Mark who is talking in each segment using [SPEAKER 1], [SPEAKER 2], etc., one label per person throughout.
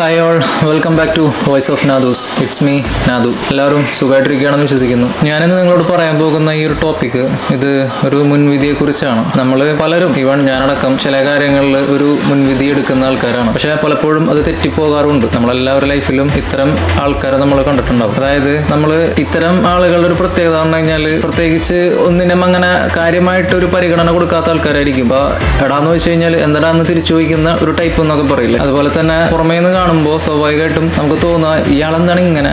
[SPEAKER 1] Hi all, welcome back to voice of Nadus. It's me Nadu. എല്ലാവരും സുഖമായിട്ടിരിക്കുകയാണെന്ന് വിശ്വസിക്കുന്നു. ഞാനിന്ന് നിങ്ങളോട് പറയാൻ പോകുന്ന ഈ ഒരു ടോപ്പിക്ക് ഇത് ഒരു മുൻവിധിയെക്കുറിച്ചാണ്. നമ്മൾ പലരും, ഈവൻ ഞാനടക്കം, ചില കാര്യങ്ങളിൽ ഒരു മുൻവിധി എടുക്കുന്ന ആൾക്കാരാണ്. പക്ഷേ പലപ്പോഴും അത് തെറ്റിപ്പോകാറുണ്ട്. നമ്മളെല്ലാവരുടെ ലൈഫിലും ഇത്തരം ആൾക്കാരെ നമ്മൾ കണ്ടിട്ടുണ്ടാവും. അതായത് നമ്മൾ ഇത്തരം ആളുകളുടെ ഒരു പ്രത്യേകത എന്ന് കഴിഞ്ഞാൽ പ്രത്യേകിച്ച് ഒന്നിനും അങ്ങനെ കാര്യമായിട്ടൊരു പരിഗണന കൊടുക്കാത്ത ആൾക്കാരായിരിക്കും. അപ്പോൾ എടാന്ന് വെച്ച് കഴിഞ്ഞാൽ എന്താന്ന് തിരിച്ചു ചോദിക്കുന്ന ഒരു ടൈപ്പ് എന്നൊക്കെ പറയില്ല. അതുപോലെ തന്നെ പുറമേ നിന്ന് കാണുമ്പോൾ സ്വാഭാവികമായിട്ടും നമുക്ക് തോന്നുക ഇയാളെന്താണ് ഇങ്ങനെ,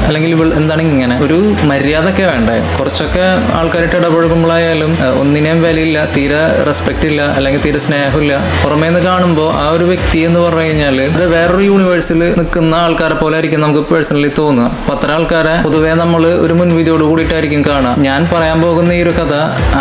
[SPEAKER 1] അല്ലെങ്കിൽ ഇവൾ എന്താണ് ഇങ്ങനെ. ഒരു മര്യാദയൊക്കെ വേണ്ടേ? കുറച്ചൊക്കെ ആൾക്കാരായിട്ട് ഇടപഴകുമ്പോഴായാലും ഒന്നിനെയും വിലയില്ല, തീരെ റെസ്പെക്റ്റ് ഇല്ല, അല്ലെങ്കിൽ തീരെ സ്നേഹമില്ല. പുറമേ നിന്ന് കാണുമ്പോൾ ആ ഒരു വ്യക്തി എന്ന് പറഞ്ഞു കഴിഞ്ഞാൽ ഇത് വേറൊരു യൂണിവേഴ്സിൽ നിൽക്കുന്ന ആൾക്കാരെ പോലെ ആയിരിക്കും നമുക്ക് പേഴ്സണലി തോന്നുക. അപ്പം അത്ര ആൾക്കാരെ പൊതുവേ നമ്മൾ ഒരു മുൻവിധിയോട് കൂടിയിട്ടായിരിക്കും കാണുക. ഞാൻ പറയാൻ പോകുന്ന ഈ ഒരു കഥ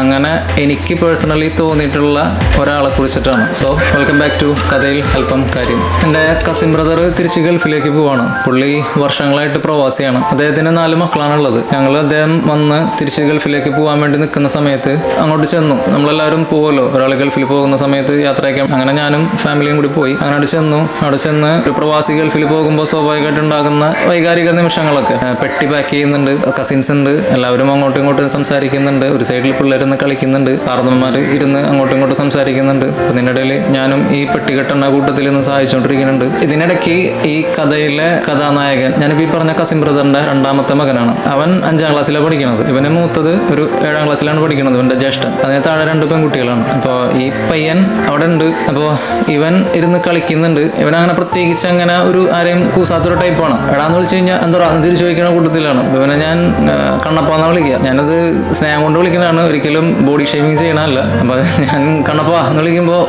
[SPEAKER 1] അങ്ങനെ എനിക്ക് പേഴ്സണലി തോന്നിയിട്ടുള്ള ഒരാളെ കുറിച്ചിട്ടാണ്. സോ വെൽക്കം ബാക്ക് ടു കഥയിൽ അല്പം കാര്യം. എൻ്റെ കസിൻ ബ്രദർ തിരിച്ച് ഗൾഫിലേക്ക് പോവാണ്. പുള്ളി വർഷങ്ങളായിട്ട് പ്രവാസിയാണ്. അദ്ദേഹത്തിന് 4 മക്കളാണുള്ളത്. അദ്ദേഹം വന്ന് തിരിച്ച് ഗൾഫിലേക്ക് പോകാൻ വേണ്ടി നിൽക്കുന്ന സമയത്ത് അങ്ങോട്ട് ചെന്നു. നമ്മളെല്ലാവരും പോവുമല്ലോ, ഒരാൾ ഗൾഫിൽ പോകുന്ന സമയത്ത് യാത്രയ്ക്കാൻ. അങ്ങനെ ഞാനും ഫാമിലിയും കൂടി പോയി. അങ്ങനെ അവിടെ ചെന്ന് ഒരു പ്രവാസി ഗൾഫിൽ പോകുമ്പോൾ സ്വാഭാവികമായിട്ട് ഉണ്ടാകുന്ന വൈകാരിക നിമിഷങ്ങളൊക്കെ. പെട്ടി പാക്ക് ചെയ്യുന്നുണ്ട്, കസിൻസ് ഉണ്ട്, എല്ലാവരും അങ്ങോട്ടും ഇങ്ങോട്ടും സംസാരിക്കുന്നുണ്ട്. ഒരു സൈഡിൽ പിള്ളേരൊന്ന് കളിക്കുന്നുണ്ട്, കാർന്നന്മാർ ഇരുന്ന് അങ്ങോട്ടും ഇങ്ങോട്ടും സംസാരിക്കുന്നുണ്ട്. അതിനിടയിൽ ഞാനും ഈ പെട്ടി കെട്ടുന്ന കൂട്ടത്തിൽ നിന്ന് സഹായിച്ചുകൊണ്ടിരിക്കുന്നുണ്ട്. ഇതിനിടയ്ക്ക് ഈ കഥയിലെ കഥാനായകൻ, ഞാനിപ്പോൾ ഈ പറഞ്ഞ കസിൻ ബ്രദറിന്റെ 2ാമത്തെ മകനാണ്. അവൻ 5ാം ക്ലാസ്സിലാണ് പഠിക്കുന്നത്. ഇവന് മൂത്തത് ഒരു 7ാം ക്ലാസ്സിലാണ് പഠിക്കുന്നത്, ഇവന്റെ ജ്യേഷ്ഠൻ. അതിന് താഴെ 2 പെൺകുട്ടികളാണ്. അപ്പോൾ ഈ പയ്യൻ അവിടെ ഉണ്ട്. അപ്പോൾ ഇവൻ ഇരുന്ന് കളിക്കുന്നുണ്ട്. ഇവൻ അങ്ങനെ പ്രത്യേകിച്ച് അങ്ങനെ ഒരു ആരെയും കൂസാത്തൊരു ടൈപ്പാണ്. എടാന്ന് വിളിച്ചു കഴിഞ്ഞാൽ എന്താ തിരിച്ചു ചോദിക്കുന്ന കൂട്ടത്തിലാണ്. ഇവനെ ഞാൻ കണ്ണപ്പാന്ന് വിളിക്കുക. ഞാനത് സ്നേഹം കൊണ്ട് വിളിക്കുന്നതാണ്, ഒരിക്കലും ബോഡി ഷേമിങ് ചെയ്യണമല്ല. അപ്പോൾ ഞാൻ കണ്ണപ്പാ എന്ന് വിളിക്കുമ്പോൾ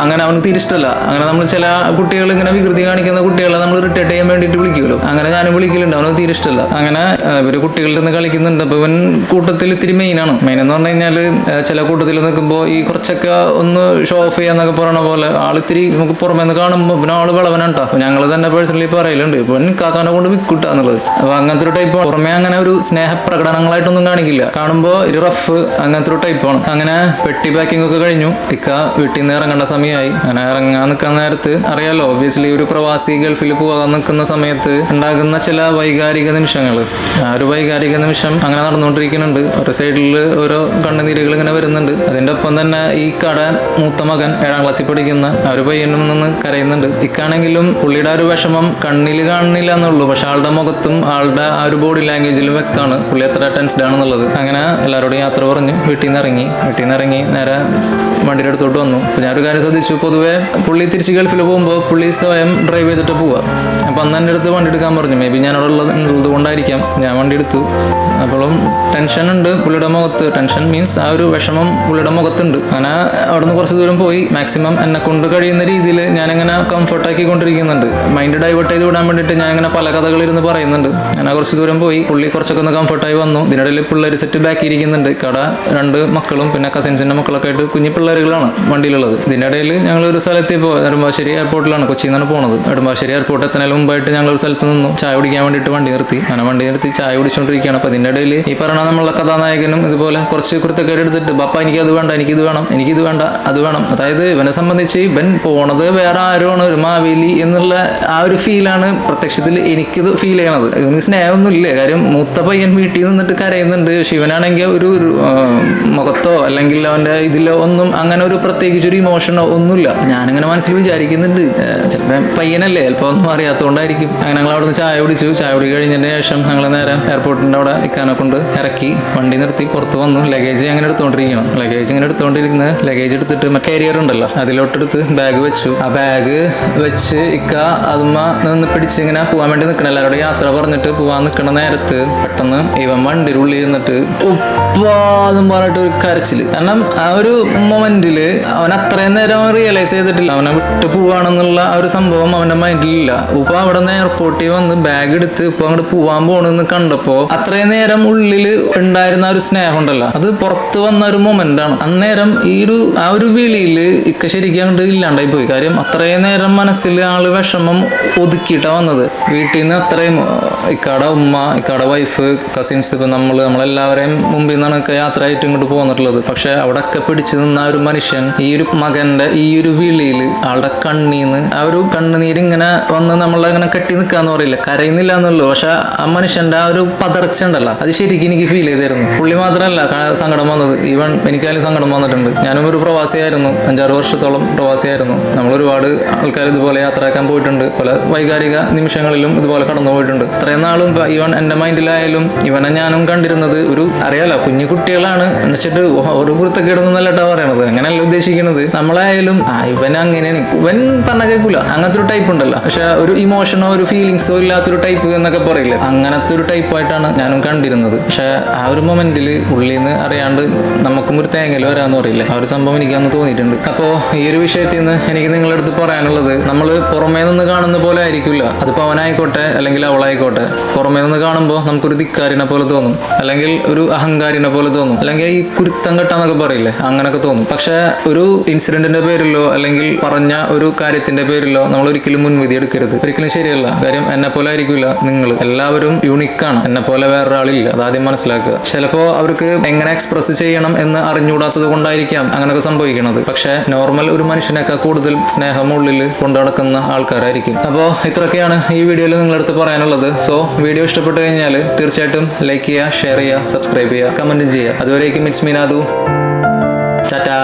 [SPEAKER 1] അങ്ങനെ അവന് തിരിഷ്ടമല്ല. അങ്ങനെ നമ്മൾ ചില കുട്ടികൾ ഇങ്ങനെ വികൃതി കാണിക്കുന്ന കുട്ടികളെ നമ്മൾ ഇറിറ്റേറ്റ് ചെയ്യാൻ വേണ്ടിയിട്ട് വിളിക്കുമല്ലോ, അങ്ങനെ ഞാനും വിളിക്കലുണ്ട്. അവന് തീരെ ഇഷ്ടമല്ല. അങ്ങനെ ഇവര് കുട്ടികളുടെ നിന്ന് കളിക്കുന്നുണ്ട്. അപ്പോൾ ഇവൻ കൂട്ടത്തിൽ ഇത്തിരി മെയിൻ എന്ന് പറഞ്ഞു കഴിഞ്ഞാൽ ചില കൂട്ടത്തിൽ നിൽക്കുമ്പോൾ ഈ കുറച്ചൊക്കെ ഒന്ന് ഷോ ഓഫ് ചെയ്യാന്നൊക്കെ പറയണ പോലെ ആളിത്തിരി നമുക്ക് പുറമേ നിന്ന് കാണുമ്പോൾ പിന്നെ ആള് വിളവനാട്ടോ. അപ്പോൾ ഞങ്ങൾ തന്നെ പേഴ്സണലി പറയലുണ്ട്, ഇവൻ കാക്കാനെ കൊണ്ട് വിൽക്കുട്ടാന്നുള്ളത്. അപ്പോൾ അങ്ങനത്തെ ഒരു ടൈപ്പാണ്. പുറമേ അങ്ങനെ ഒരു സ്നേഹ പ്രകടനങ്ങളായിട്ടൊന്നും കാണിക്കില്ല, കാണുമ്പോൾ ഒരു റഫ് അങ്ങനത്തെ ഒരു ടൈപ്പാണ്. അങ്ങനെ പെട്ടി പാക്കിംഗ് ഒക്കെ കഴിഞ്ഞു. ഇക്ക വീട്ടിൽ നിന്ന് ഇറങ്ങേണ്ട സമയമായി. അങ്ങനെ ഇറങ്ങാൻ നിൽക്കുന്ന നേരത്ത് അറിയാലോ, ഒബ്വിയസ്ലി ഒരു പ്രവാസി ഗൾഫിൽ പോകാൻ നിൽക്കുന്ന സമയത്ത് ഉണ്ടാകുന്ന ചില വൈകാരിക നിമിഷങ്ങൾ. ആ ഒരു വൈകാരിക നിമിഷം അങ്ങനെ നടന്നുകൊണ്ടിരിക്കുന്നുണ്ട്. ഒരു സൈഡിൽ ഓരോ കണ്ണുനീരുകൾ ഇങ്ങനെ വരുന്നുണ്ട്. അതിൻ്റെ ഒപ്പം തന്നെ ഈ കട മൂത്ത മകൻ 7ാം ക്ലാസ്സിൽ പഠിക്കുന്ന ആ ഒരു പയ്യനും നിന്ന് കരയുന്നുണ്ട്. ഇക്കാണെങ്കിലും പുള്ളിയുടെ ആ ഒരു വിഷമം കണ്ണിൽ കാണുന്നില്ല എന്നുള്ളൂ, പക്ഷെ ആളുടെ മുഖത്തും ആളുടെ ആ ഒരു ബോഡി ലാംഗ്വേജിലും വ്യക്തമാണ് പുള്ളി എത്ര ടെൻസ്ഡ് ആണെന്നുള്ളത്. അങ്ങനെ എല്ലാവരോടും യാത്ര പറഞ്ഞ് വീട്ടിൽ നിന്ന് ഇറങ്ങി നേരെ വണ്ടിയുടെ അടുത്തോട്ട് വന്നു. അപ്പോൾ ഞാനൊരു കാര്യം ശ്രദ്ധിച്ചു, പൊതുവേ പുള്ളി തിരിച്ച് ഗൾഫിൽ പോകുമ്പോൾ പുള്ളി സ്വയം ഡ്രൈവ് ചെയ്തിട്ട് പോവുക. അപ്പോൾ അന്ന് എൻ്റെ അടുത്ത് വണ്ടി എടുക്കാൻ പറഞ്ഞു. മേ ബി ഞാൻ അവിടെ ഉള്ളത് കൊണ്ടായിരിക്കാം ഞാൻ വണ്ടി എടുത്തു. അപ്പോഴും ടെൻഷൻ ഉണ്ട് പുള്ളിയുടെ മുഖത്ത്. ടെൻഷൻ മീൻസ് ആ ഒരു വിഷമം പുള്ളിയുടെ മുഖത്തുണ്ട്. അങ്ങനെ അവിടെ നിന്ന് കുറച്ച് ദൂരം പോയി. മാക്സിമം എന്നെ കൊണ്ട് കഴിയുന്ന രീതിയിൽ ഞാനിങ്ങനെ കംഫർട്ടാക്കി കൊണ്ടിരിക്കുന്നുണ്ട്. മൈൻഡ് ഡൈവേർട്ട് ചെയ്ത് വിടാൻ വേണ്ടിയിട്ട് ഞാനിങ്ങനെ പല കഥകളിരുന്ന് പറയുന്നുണ്ട്. അങ്ങനെ കുറച്ച് ദൂരം പോയി. പുള്ളി കുറച്ചൊക്കെ ഒന്ന് കംഫർട്ടായി വന്നു. ഇതിനിടയിൽ പിള്ളേർ സെറ്റ് ബാക്കി ഇരിക്കുന്നുണ്ട്. കട 2 മക്കളും പിന്നെ കസിൻസിൻ്റെ മക്കളൊക്കെ ആയിട്ട് കുഞ്ഞു പിള്ളേരുകളാണ് വണ്ടിയിലുള്ളത്. ഇതിനിടയിൽ ഞങ്ങൾ ഒരു സ്ഥലത്ത് ഇപ്പോൾ നെടുമ്പാശ്ശേരി എയർപോർട്ടിലാണ്, കൊച്ചിയിൽ നിന്നാണ് പോകുന്നത്. നെടുമ്പാശ്ശേരി എയർപോർട്ട് എത്തുന്നതിന് മുമ്പായിട്ട് ഞങ്ങൾ ഒരു സ്ഥലത്ത് നിന്നു ചായ കുടിക്കാൻ വേണ്ടിയിട്ട് വണ്ടി നിർത്തി. അങ്ങനെ വണ്ടി നിർത്തി ചായ കുടിച്ചുകൊണ്ടിരിക്കുകയാണ്. അപ്പോൾ ഇതിൻ്റെ ഇടയിൽ ഈ പറയുന്ന നമ്മളുടെ കഥാനായകനും ഇതുപോലെ കുറച്ച് കുരുത്തക്കേട് എടുത്തിട്ട് ബാപ്പ എനിക്കത് വേണ്ട, എനിക്കിത് വേണ്ട, അത് വേണം. അതായത് ഇവനെ സംബന്ധിച്ച് ഇവൻ പോണത് വേറെ ആരുമാണ്, ഒരു മാവേലി എന്നുള്ള ആ ഒരു ഫീലാണ് പ്രത്യക്ഷത്തിൽ എനിക്കിത് ഫീൽ ചെയ്യണത്. ഇവന് സ്നേഹമൊന്നും ഇല്ലേ. കാര്യം മൂത്ത പയ്യൻ വീട്ടിൽ നിന്നിട്ട് കരയുന്നുണ്ട്. ശിവനാണെങ്കിൽ ഒരു മുഖത്തോ അല്ലെങ്കിൽ അവൻ്റെ ഇതിലോ ഒന്നും അങ്ങനെ ഒരു പ്രത്യേകിച്ച് ഒരു ഇമോഷനോ ഒന്നുമില്ല. ഞാനിങ്ങനെ മനസ്സിൽ വിചാരിക്കുന്നുണ്ട്, ചിലപ്പോൾ പയ്യനല്ലേ, ചിലപ്പോൾ ഒന്നും അറിയാത്തതുകൊണ്ടായിരിക്കും. അങ്ങനെ ഞങ്ങൾ അവിടെ നിന്ന് ചായ കുടിച്ചു. ചായ കുടി കഴിഞ്ഞതിന് ശേഷം ഞങ്ങൾ നേരെ എയർപോർട്ടിൻ്റെ അവിടെ ഇക്കാനെ കൊണ്ട് ഇറക്കി വണ്ടി നിർത്തി പുറത്ത് വന്നു. ലഗേജ് അങ്ങനെ എടുത്തുകൊണ്ടിരിക്കണം. ലഗേജ് എടുത്തിട്ട് കാരിയർ ഉണ്ടല്ലോ അതിലോട്ടെടുത്ത് ബാഗ് വെച്ചു. ആ ബാഗ് വെച്ച് ഇക്ക അതുമ്മ നിന്ന് പിടിച്ച് ഇങ്ങനെ പോകാൻ വേണ്ടി നിൽക്കണം. എല്ലാവരോടും യാത്ര പറഞ്ഞിട്ട് പോകാൻ നിൽക്കുന്ന നേരത്ത് പെട്ടെന്ന് ഇവൻ വണ്ടിയുടെ ഉള്ളിൽ ഇരുന്നിട്ട് ഉപ്പാന്നും പറഞ്ഞിട്ട് ഒരു കരച്ചില്. കാരണം ആ ഒരു മൊമെന്റില് അവൻ അത്രയും നേരം റിയലൈസ് ചെയ്തിട്ടില്ല അവനെ വിട്ട് പോവാണെന്നുള്ള ആ ഒരു സംഭവം അവന്റെ മൈൻഡിലില്ല. ഉപ്പ അവിടെ നിന്ന് എയർപോർട്ടിൽ വന്ന് ബാഗ് എടുത്ത് ഇപ്പൊ അങ്ങോട്ട് പോവാൻ പോണെന്ന് കണ്ടപ്പോ അത്രയും നേരം ഉള്ളില് ഉണ്ടായിരുന്ന ഒരു സ്നേഹം ഉണ്ടല്ലോ, അത് പുറത്ത് വന്ന ഒരു മൊമെന്റ് ആണ്. അന്നേരം ആ ഒരു വിളിയില് ഇക്ക ശരിക്കും അങ്ങോട്ട് ഇല്ലാണ്ടായി പോയി. കാര്യം അത്രയും നേരം മനസ്സിൽ ആള് വിഷമം ഒതുക്കിയിട്ടാ വന്നത്. വീട്ടിൽ നിന്ന് അത്രയും ഇക്കാടെ ഉമ്മ, ഇക്കാടെ വൈഫ്, കസിൻസ്, ഇപ്പം നമ്മളെല്ലാവരെയും മുമ്പിൽ നിന്നാണ് യാത്ര ആയിട്ട് ഇങ്ങോട്ട് പോന്നിട്ടുള്ളത്. പക്ഷെ അവിടെയൊക്കെ പിടിച്ചു നിന്ന ഒരു മനുഷ്യൻ ഈ ഒരു മകന്റെ ഈ ഒരു വിളിയിൽ ആളുടെ കണ്ണീന്ന് ആ ഒരു കണ്ണുനീരിങ്ങനെ വന്ന് നമ്മളങ്ങനെ കെട്ടി നിൽക്കാന്ന് പറയില്ല, കരയുന്നില്ല എന്നുള്ളൂ. പക്ഷെ ആ മനുഷ്യന്റെ ആ ഒരു പതർച്ച ഉണ്ടല്ലോ, അത് ശരിക്കും എനിക്ക് ഫീൽ ചെയ്തായിരുന്നു. പുള്ളി മാത്രമല്ല സങ്കടം വന്നത്, ഈവൻ എനിക്കായാലും സങ്കടം വന്നിട്ടുണ്ട്. ഞാനും ഒരു പ്രവാസിയായിരുന്നു, 5-6 വർഷത്തോളം പ്രവാസിയായിരുന്നു. നമ്മൾ ഒരുപാട് ആൾക്കാർ ഇതുപോലെ യാത്രയാക്കാൻ പോയിട്ടുണ്ട്, പല വൈകാരിക നിമിഷങ്ങളിലും ഇതുപോലെ കടന്നു പോയിട്ടുണ്ട്. ഇത്രയും നാളും ഈവൻ എൻ്റെ മൈൻഡിലായാലും ഇവനെ ഞാനും കണ്ടിരുന്നത് ഒരു അറിയാലോ കുഞ്ഞു കുട്ടികളാണ് എന്നുവെച്ചിട്ട് ഒരു കുരുത്തക്കേടൊന്നുമല്ലട്ടാ പറയണത്, അങ്ങനെയല്ല ഉദ്ദേശിക്കുന്നത്. നമ്മളായാലും ഇവൻ അങ്ങനെയാണ്, ഇവൻ പറഞ്ഞ കേൾക്കൂല, അങ്ങനത്തെ ഒരു ടൈപ്പ് ഉണ്ടല്ലോ. പക്ഷെ ഒരു ഇമോഷനോ ഒരു ഫീലിങ്സോ ഇല്ലാത്തൊരു ടൈപ്പ് എന്നൊക്കെ പറയില്ലേ, അങ്ങനത്തെ ഒരു ടൈപ്പായിട്ടാണ് ഞാനും കണ്ടിരുന്നത്. പക്ഷെ ആ ഒരു മൊമെന്റിൽ ഉള്ളിൽ നിന്ന് അറിയാണ്ട് നമുക്കും ഒരു തേങ്ങൽ വരാന്ന് പറയില്ലേ, ആ ഒരു സംഭവം എനിക്ക് അന്ന് തോന്നിയിട്ടുണ്ട്. അപ്പോൾ ഈ ഒരു വിഷയത്തിൽ നിന്ന് എനിക്ക് നിങ്ങളുടെ അടുത്ത് പറയാനുള്ളത്, നമ്മൾ പുറമേ നിന്ന് കാണുന്ന പോലെ ആയിരിക്കില്ല അതിപ്പോൾ അവനായിക്കോട്ടെ അല്ലെങ്കിൽ അവളായിക്കോട്ടെ. പുറമേ നിന്ന് കാണുമ്പോൾ നമുക്കൊരു ധിക്കാരിനെ പോലെ തോന്നും, അല്ലെങ്കിൽ ഒരു അഹങ്കാരിനെ പോലെ തോന്നും, അല്ലെങ്കിൽ ഈ കുരുത്തം കെട്ടാന്നൊക്കെ പറയില്ലേ, അങ്ങനൊക്കെ തോന്നും. പക്ഷെ ഒരു ഇൻസിഡന്റിന്റെ പേരിലോ അല്ലെങ്കിൽ പറഞ്ഞ ഒരു കാര്യത്തിന്റെ പേരിലോ നമ്മൾ ഒരിക്കലും മുൻവിധി എടുക്കരുത്, ഒരിക്കലും ശരിയല്ല. കാര്യം എന്നെ പോലെ ആയിരിക്കില്ല നിങ്ങൾ, എല്ലാവരും യൂണിക്കാണ്, എന്നെ പോലെ വേറൊരാളില്ല, അതാദ്യം മനസ്സിലാക്കുക. ചിലപ്പോൾ അവർക്ക് എങ്ങനെ എക്സ്പ്രസ് ചെയ്യണം എന്ന് അറിഞ്ഞുകൂടാത്തത് കൊണ്ടായിരിക്കാം അങ്ങനെയൊക്കെ സംഭവിക്കുന്നത്. പക്ഷെ നോർമൽ ഒരു മനുഷ്യനൊക്കെ കൂടുതൽ സ്നേഹം ഉള്ളിൽ കൊണ്ടു നടക്കുന്ന ആൾക്കാരായിരിക്കും. അപ്പോൾ ഇത്രയൊക്കെയാണ് ഈ വീഡിയോയിൽ നിങ്ങളടുത്ത് പറയാനുള്ളത്. സോ വീഡിയോ ഇഷ്ടപ്പെട്ടു കഴിഞ്ഞാൽ തീർച്ചയായിട്ടും ലൈക്ക് ചെയ്യുക, ഷെയർ ചെയ്യുക, സബ്സ്ക്രൈബ് ചെയ്യുക, കമന്റ് ചെയ്യുക. അതുവരേക്കും ഇറ്റ്സ് മീ നാദു. ടാറ്റാ.